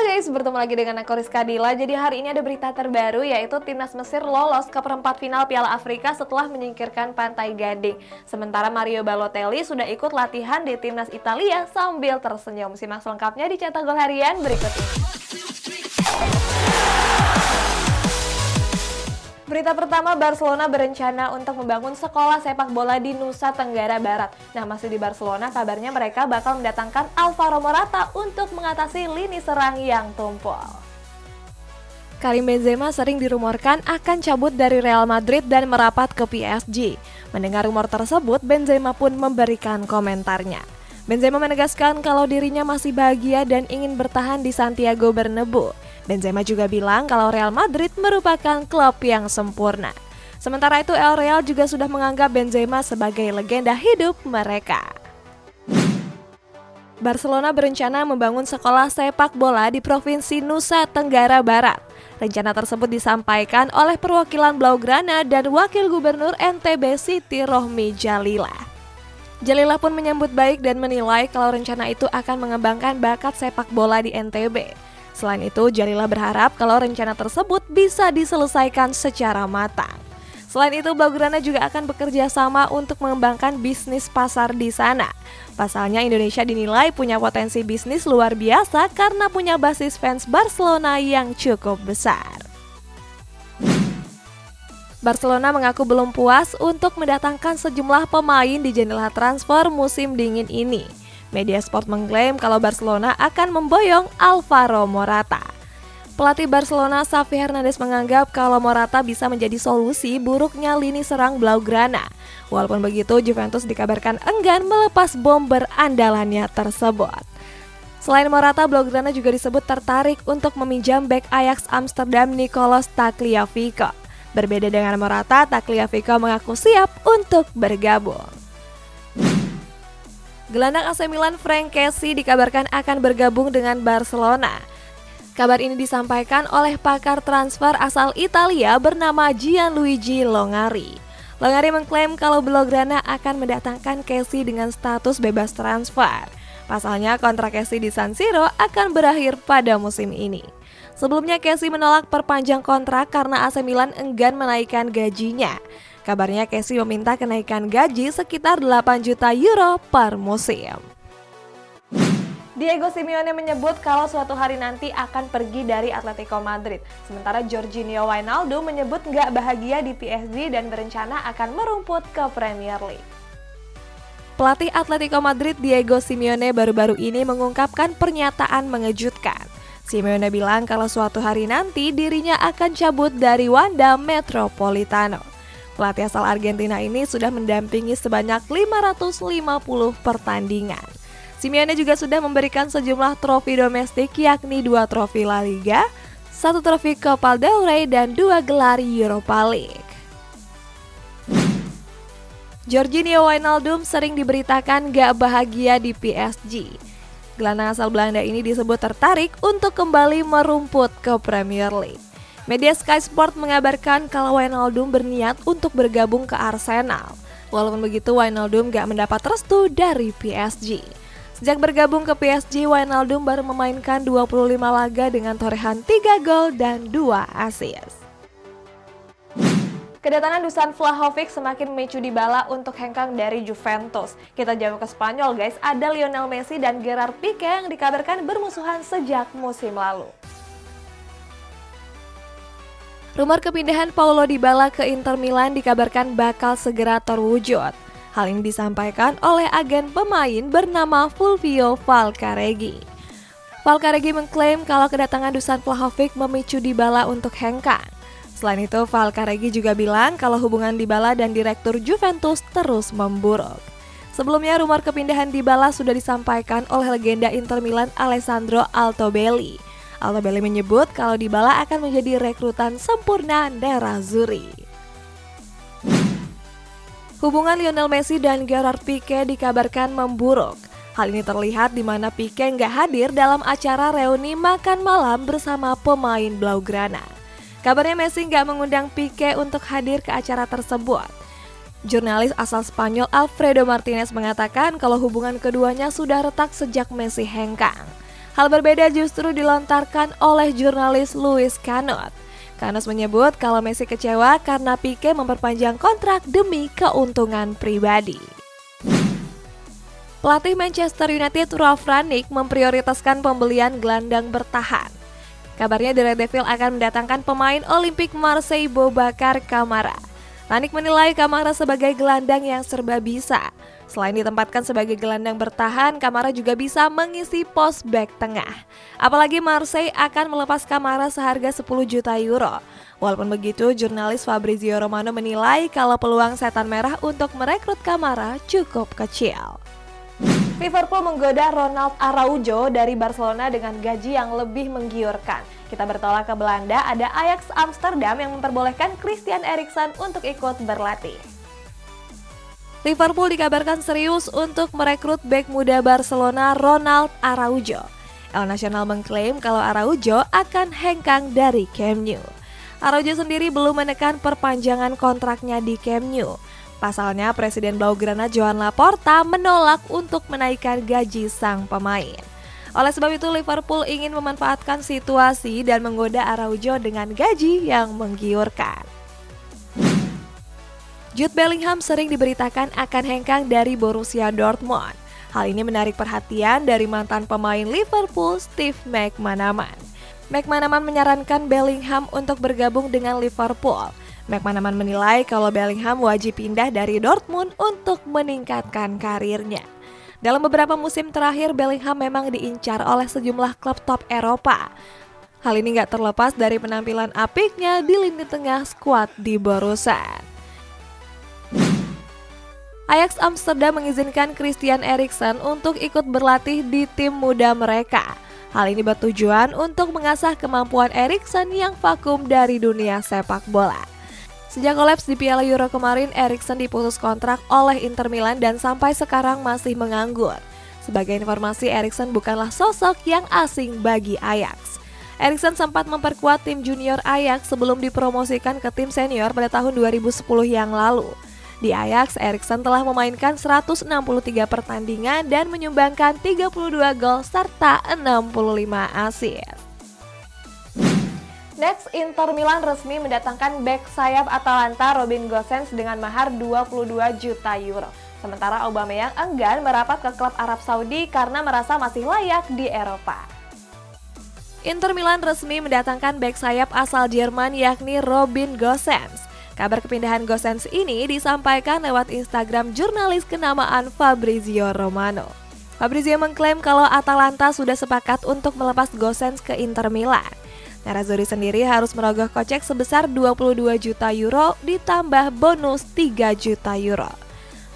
guys, bertemu lagi dengan aku Rizka Dila. Jadi hari ini ada berita terbaru, yaitu Timnas Mesir lolos ke perempat final Piala Afrika setelah menyingkirkan Pantai Gading. Sementara Mario Balotelli sudah ikut latihan di Timnas Italia sambil tersenyum. Simak selengkapnya di Cetak Gol Harian berikut ini. Berita pertama, Barcelona berencana untuk membangun sekolah sepak bola di Nusa Tenggara Barat. Nah, masih di Barcelona, kabarnya mereka bakal mendatangkan Alvaro Morata untuk mengatasi lini serang yang tumpul. Karim Benzema sering dirumorkan akan cabut dari Real Madrid dan merapat ke PSG. Mendengar rumor tersebut, Benzema pun memberikan komentarnya. Benzema menegaskan kalau dirinya masih bahagia dan ingin bertahan di Santiago Bernabeu. Benzema juga bilang kalau Real Madrid merupakan klub yang sempurna. Sementara itu, El Real juga sudah menganggap Benzema sebagai legenda hidup mereka. Barcelona berencana membangun sekolah sepak bola di Provinsi Nusa Tenggara Barat. Rencana tersebut disampaikan oleh perwakilan Blaugrana dan Wakil Gubernur NTB Siti Rohmi Jalila. Jalila pun menyambut baik dan menilai kalau rencana itu akan mengembangkan bakat sepak bola di NTB. Selain itu, Jalila berharap kalau rencana tersebut bisa diselesaikan secara matang. Selain itu, Blaugrana juga akan bekerja sama untuk mengembangkan bisnis pasar di sana. Pasalnya, Indonesia dinilai punya potensi bisnis luar biasa karena punya basis fans Barcelona yang cukup besar. Barcelona mengaku belum puas untuk mendatangkan sejumlah pemain di jendela transfer musim dingin ini. Media Sport mengklaim kalau Barcelona akan memboyong Alvaro Morata. Pelatih Barcelona Xavi Hernandez menganggap kalau Morata bisa menjadi solusi buruknya lini serang Blaugrana. Walaupun begitu, Juventus dikabarkan enggan melepas bomber andalannya tersebut. Selain Morata, Blaugrana juga disebut tertarik untuk meminjam bek Ajax Amsterdam Nicolas Tagliafico. Berbeda dengan Morata, Tagliafico mengaku siap untuk bergabung. Gelandang AC Milan Franck Kessié dikabarkan akan bergabung dengan Barcelona. Kabar ini disampaikan oleh pakar transfer asal Italia bernama Gianluigi Longari. Longari mengklaim kalau Blaugrana akan mendatangkan Kessié dengan status bebas transfer. Pasalnya kontrak Kessié di San Siro akan berakhir pada musim ini. Sebelumnya Kessié menolak perpanjang kontrak karena AC Milan enggan menaikkan gajinya. Kabarnya Kessié meminta kenaikan gaji sekitar 8 juta euro per musim. Diego Simeone menyebut kalau suatu hari nanti akan pergi dari Atletico Madrid. Sementara Jorginho Wijnaldum menyebut nggak bahagia di PSG dan berencana akan merumput ke Premier League. Pelatih Atletico Madrid Diego Simeone baru-baru ini mengungkapkan pernyataan mengejutkan. Simeone bilang kalau suatu hari nanti dirinya akan cabut dari Wanda Metropolitano. Pelatih asal Argentina ini sudah mendampingi sebanyak 550 pertandingan. Simeone juga sudah memberikan sejumlah trofi domestik, yakni 2 trofi La Liga, 1 trofi Copa del Rey, dan 2 gelar Europa League. Jorginho Wijnaldum sering diberitakan gak bahagia di PSG. Gelandang asal Belanda ini disebut tertarik untuk kembali merumput ke Premier League. Media Sky Sport mengabarkan kalau Wijnaldum berniat untuk bergabung ke Arsenal. Walaupun begitu, Wijnaldum gak mendapat restu dari PSG. Sejak bergabung ke PSG, Wijnaldum baru memainkan 25 laga dengan torehan 3 gol dan 2 assist. Kedatangan Dusan Vlahovic semakin memicu Dybala untuk hengkang dari Juventus. Kita jauh ke Spanyol guys, ada Lionel Messi dan Gerard Pique yang dikabarkan bermusuhan sejak musim lalu. Rumor kepindahan Paulo Dybala ke Inter Milan dikabarkan bakal segera terwujud. Hal ini disampaikan oleh agen pemain bernama Fulvio Valcareggi. Valcareggi mengklaim kalau kedatangan Dusan Vlahovic memicu Dybala untuk hengkang. Selain itu, Valcareggi juga bilang kalau hubungan Dybala dan direktur Juventus terus memburuk. Sebelumnya, rumor kepindahan Dybala sudah disampaikan oleh legenda Inter Milan Alessandro Altobelli. Altobelli menyebut kalau Dybala akan menjadi rekrutan sempurna Nerazzurri. Hubungan Lionel Messi dan Gerard Pique dikabarkan memburuk. Hal ini terlihat di mana Pique nggak hadir dalam acara reuni makan malam bersama pemain Blaugrana. Kabarnya Messi nggak mengundang Pique untuk hadir ke acara tersebut. Jurnalis asal Spanyol Alfredo Martinez mengatakan kalau hubungan keduanya sudah retak sejak Messi hengkang. Hal berbeda justru dilontarkan oleh jurnalis Luis Canot. Canot menyebut kalau Messi kecewa karena Pique memperpanjang kontrak demi keuntungan pribadi. Pelatih Manchester United Ralf Rangnick memprioritaskan pembelian gelandang bertahan. Kabarnya The Red Devil akan mendatangkan pemain Olympique Marseille Boubacar Kamara. Rangnick menilai Kamara sebagai gelandang yang serba bisa. Selain ditempatkan sebagai gelandang bertahan, Kamara juga bisa mengisi pos bek tengah. Apalagi Marseille akan melepas Kamara seharga 10 juta euro. Walaupun begitu, jurnalis Fabrizio Romano menilai kalau peluang setan merah untuk merekrut Kamara cukup kecil. Liverpool menggoda Ronald Araujo dari Barcelona dengan gaji yang lebih menggiurkan. Kita bertolak ke Belanda, ada Ajax Amsterdam yang memperbolehkan Christian Eriksen untuk ikut berlatih. Liverpool dikabarkan serius untuk merekrut bek muda Barcelona Ronald Araujo. El Nacional mengklaim kalau Araujo akan hengkang dari Camp Nou. Araujo sendiri belum menekan perpanjangan kontraknya di Camp Nou. Pasalnya, Presiden Blaugrana Joan Laporta menolak untuk menaikkan gaji sang pemain. Oleh sebab itu, Liverpool ingin memanfaatkan situasi dan menggoda Araujo dengan gaji yang menggiurkan. Jude Bellingham sering diberitakan akan hengkang dari Borussia Dortmund. Hal ini menarik perhatian dari mantan pemain Liverpool, Steve McManaman. McManaman menyarankan Bellingham untuk bergabung dengan Liverpool. McManaman menilai kalau Bellingham wajib pindah dari Dortmund untuk meningkatkan karirnya. Dalam beberapa musim terakhir, Bellingham memang diincar oleh sejumlah klub top Eropa. Hal ini gak terlepas dari penampilan apiknya di lini tengah skuad di Borussia. Ajax Amsterdam mengizinkan Christian Eriksen untuk ikut berlatih di tim muda mereka. Hal ini bertujuan untuk mengasah kemampuan Eriksen yang vakum dari dunia sepak bola. Sejak kolaps di Piala Euro kemarin, Eriksen diputus kontrak oleh Inter Milan dan sampai sekarang masih menganggur. Sebagai informasi, Eriksen bukanlah sosok yang asing bagi Ajax. Eriksen sempat memperkuat tim junior Ajax sebelum dipromosikan ke tim senior pada tahun 2010 yang lalu. Di Ajax, Eriksen telah memainkan 163 pertandingan dan menyumbangkan 32 gol serta 65 assist. Next, Inter Milan resmi mendatangkan bek sayap Atalanta Robin Gosens dengan mahar 22 juta euro. Sementara Aubameyang enggan merapat ke klub Arab Saudi karena merasa masih layak di Eropa. Inter Milan resmi mendatangkan bek sayap asal Jerman yakni Robin Gosens. Kabar kepindahan Gosens ini disampaikan lewat Instagram jurnalis kenamaan Fabrizio Romano. Fabrizio mengklaim kalau Atalanta sudah sepakat untuk melepas Gosens ke Inter Milan. Nerazzurri sendiri harus merogoh kocek sebesar 22 juta euro ditambah bonus 3 juta euro.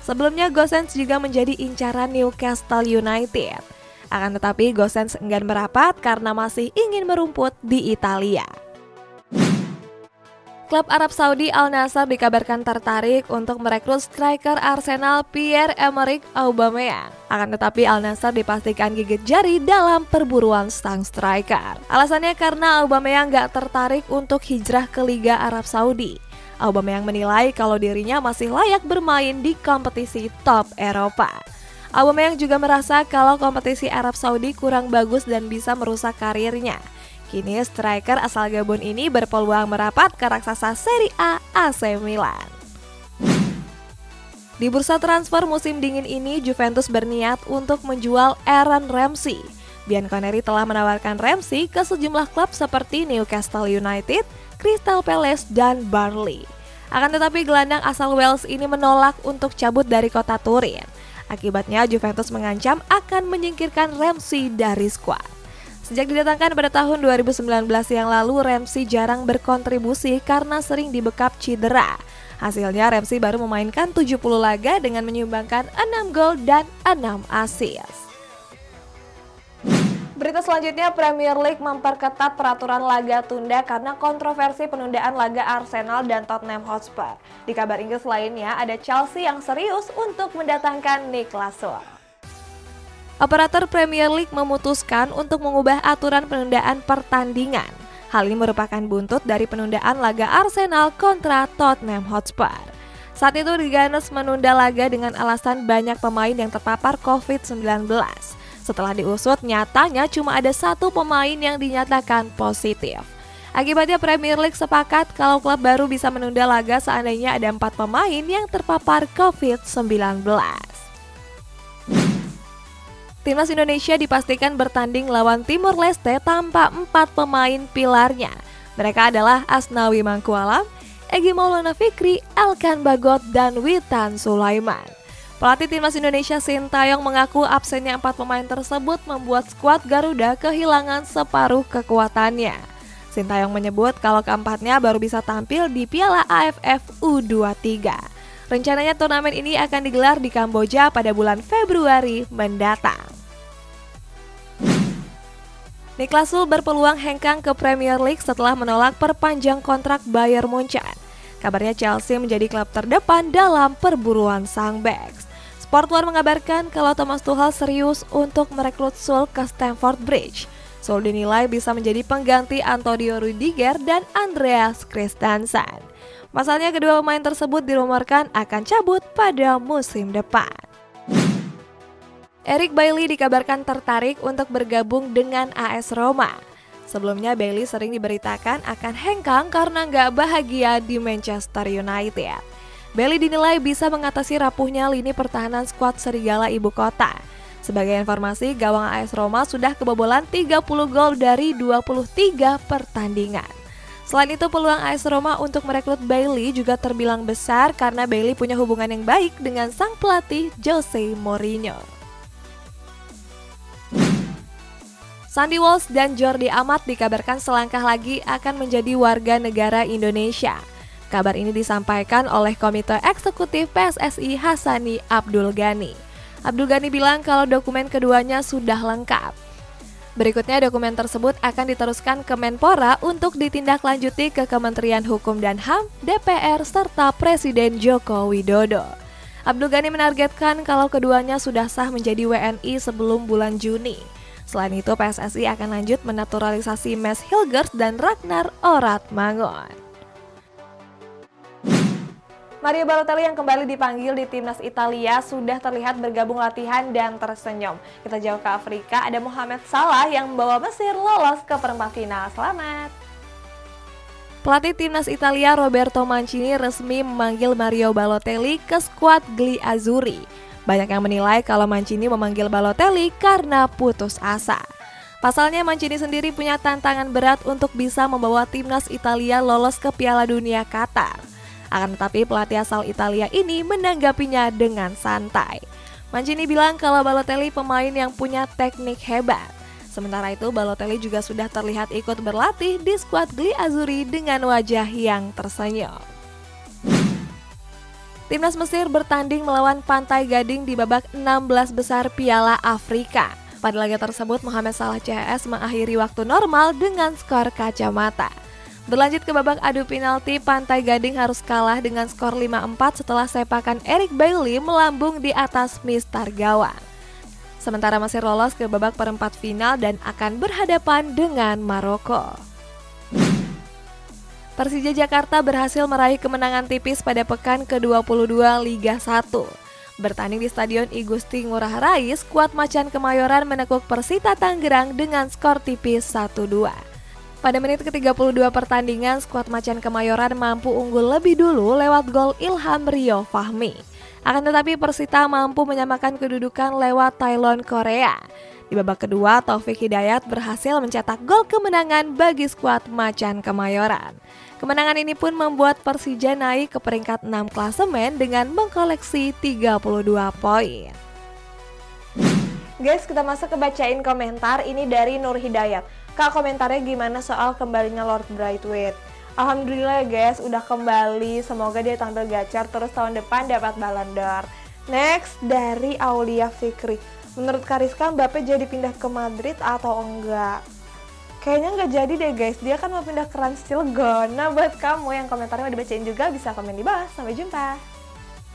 Sebelumnya Gosens juga menjadi incaran Newcastle United. Akan tetapi Gosens enggan merapat karena masih ingin merumput di Italia. Klub Arab Saudi Al Nassr dikabarkan tertarik untuk merekrut striker Arsenal Pierre-Emerick Aubameyang. Akan tetapi Al Nassr dipastikan gigit jari dalam perburuan sang striker. Alasannya karena Aubameyang gak tertarik untuk hijrah ke Liga Arab Saudi. Aubameyang menilai kalau dirinya masih layak bermain di kompetisi top Eropa. Aubameyang juga merasa kalau kompetisi Arab Saudi kurang bagus dan bisa merusak karirnya. Kini striker asal Gabon ini berpeluang merapat ke raksasa Serie A AC Milan. Di bursa transfer musim dingin ini, Juventus berniat untuk menjual Aaron Ramsey. Bianconeri telah menawarkan Ramsey ke sejumlah klub seperti Newcastle United, Crystal Palace, dan Burnley. Akan tetapi gelandang asal Wales ini menolak untuk cabut dari kota Turin. Akibatnya Juventus mengancam akan menyingkirkan Ramsey dari skuad. Sejak didatangkan pada tahun 2019 yang lalu, Ramsey jarang berkontribusi karena sering dibekap cedera. Hasilnya Ramsey baru memainkan 70 laga dengan menyumbangkan 6 gol dan 6 assist. Berita selanjutnya, Premier League memperketat peraturan laga tunda karena kontroversi penundaan laga Arsenal dan Tottenham Hotspur. Di kabar Inggris lainnya, ada Chelsea yang serius untuk mendatangkan Niklas Sule. Operator Premier League memutuskan untuk mengubah aturan penundaan pertandingan. Hal ini merupakan buntut dari penundaan laga Arsenal kontra Tottenham Hotspur. Saat itu The Gunners menunda laga dengan alasan banyak pemain yang terpapar COVID-19. Setelah diusut, nyatanya cuma ada 1 pemain yang dinyatakan positif. Akibatnya Premier League sepakat kalau klub baru bisa menunda laga seandainya ada 4 pemain yang terpapar COVID-19. Timnas Indonesia dipastikan bertanding lawan Timor Leste tanpa 4 pemain pilarnya. Mereka adalah Asnawi Mangkualam, Egy Maulana Fikri, Elkan Bagot, dan Witan Sulaiman. Pelatih Timnas Indonesia Sintayong mengaku absennya 4 pemain tersebut membuat skuad Garuda kehilangan separuh kekuatannya. Sintayong menyebut kalau keempatnya baru bisa tampil di Piala AFF U23. Rencananya turnamen ini akan digelar di Kamboja pada bulan Februari mendatang. Niklas Süle berpeluang hengkang ke Premier League setelah menolak perpanjang kontrak Bayern Munchen. Kabarnya Chelsea menjadi klub terdepan dalam perburuan sang beks. Sport1 mengabarkan kalau Thomas Tuchel serius untuk merekrut Süle ke Stamford Bridge. Süle dinilai bisa menjadi pengganti Antonio Rudiger dan Andreas Christensen. Pasalnya kedua pemain tersebut dirumorkan akan cabut pada musim depan. Eric Bailly dikabarkan tertarik untuk bergabung dengan AS Roma. Sebelumnya Bailly sering diberitakan akan hengkang karena nggak bahagia di Manchester United. Bailly dinilai bisa mengatasi rapuhnya lini pertahanan skuad Serigala Ibu Kota. Sebagai informasi, gawang AS Roma sudah kebobolan 30 gol dari 23 pertandingan. Selain itu, peluang AS Roma untuk merekrut Bailly juga terbilang besar karena Bailly punya hubungan yang baik dengan sang pelatih Jose Mourinho. Sandy Walsh dan Jordi Amat dikabarkan selangkah lagi akan menjadi warga negara Indonesia. Kabar ini disampaikan oleh Komite Eksekutif PSSI Hassani Abdul Ghani. Abdul Ghani bilang kalau dokumen keduanya sudah lengkap. Berikutnya dokumen tersebut akan diteruskan ke Menpora untuk ditindaklanjuti ke Kementerian Hukum dan HAM, DPR, serta Presiden Joko Widodo. Abdul Ghani menargetkan kalau keduanya sudah sah menjadi WNI sebelum bulan Juni. Selain itu, PSSI akan lanjut menaturalisasi Mes Hilgers dan Ragnar Oratmangun. Mario Balotelli yang kembali dipanggil di timnas Italia sudah terlihat bergabung latihan dan tersenyum. Kita jauh ke Afrika, ada Mohamed Salah yang membawa Mesir lolos ke perempat final. Selamat! Pelatih timnas Italia Roberto Mancini resmi memanggil Mario Balotelli ke skuad Gli Azzurri. Banyak yang menilai kalau Mancini memanggil Balotelli karena putus asa. Pasalnya Mancini sendiri punya tantangan berat untuk bisa membawa timnas Italia lolos ke Piala Dunia Qatar. Akan tetapi pelatih asal Italia ini menanggapinya dengan santai. Mancini bilang kalau Balotelli pemain yang punya teknik hebat. Sementara itu Balotelli juga sudah terlihat ikut berlatih di skuad Gli Azzurri dengan wajah yang tersenyum. Timnas Mesir bertanding melawan Pantai Gading di babak 16 besar Piala Afrika. Pada laga tersebut Mohamed Salah CS mengakhiri waktu normal dengan skor kacamata. Berlanjut ke babak adu penalti, Pantai Gading harus kalah dengan skor 5-4 setelah sepakan Eric Bailly melambung di atas mistar gawang. Sementara Mesir lolos ke babak perempat final dan akan berhadapan dengan Maroko. Persija Jakarta berhasil meraih kemenangan tipis pada pekan ke-22 Liga 1. Bertanding di Stadion I Gusti Ngurah Rai, skuad Macan Kemayoran menekuk Persita Tangerang dengan skor tipis 1-2. Pada menit ke-32 pertandingan, skuad Macan Kemayoran mampu unggul lebih dulu lewat gol Ilham Rio Fahmi. Akan tetapi Persita mampu menyamakan kedudukan lewat Tylon Korea. Di babak kedua, Taufik Hidayat berhasil mencetak gol kemenangan bagi skuad Macan Kemayoran. Kemenangan ini pun membuat Persija naik ke peringkat 6 klasemen dengan mengkoleksi 32 poin. Guys, kita masuk ke bacain komentar. Ini dari Nur Hidayat. Kak, komentarnya gimana soal kembalinya Lord Braithwaite? Alhamdulillah ya guys, udah kembali. Semoga dia tampil gacor terus tahun depan dapat Ballon d'Or. Next, dari Aulia Fikri. Menurut Kariska, Mbappe jadi pindah ke Madrid atau enggak? Kayaknya nggak jadi deh guys, dia kan mau pindah ke Ranz Cilegon. Nah buat kamu yang komentarnya mau dibacain juga bisa komen di bawah. Sampai jumpa!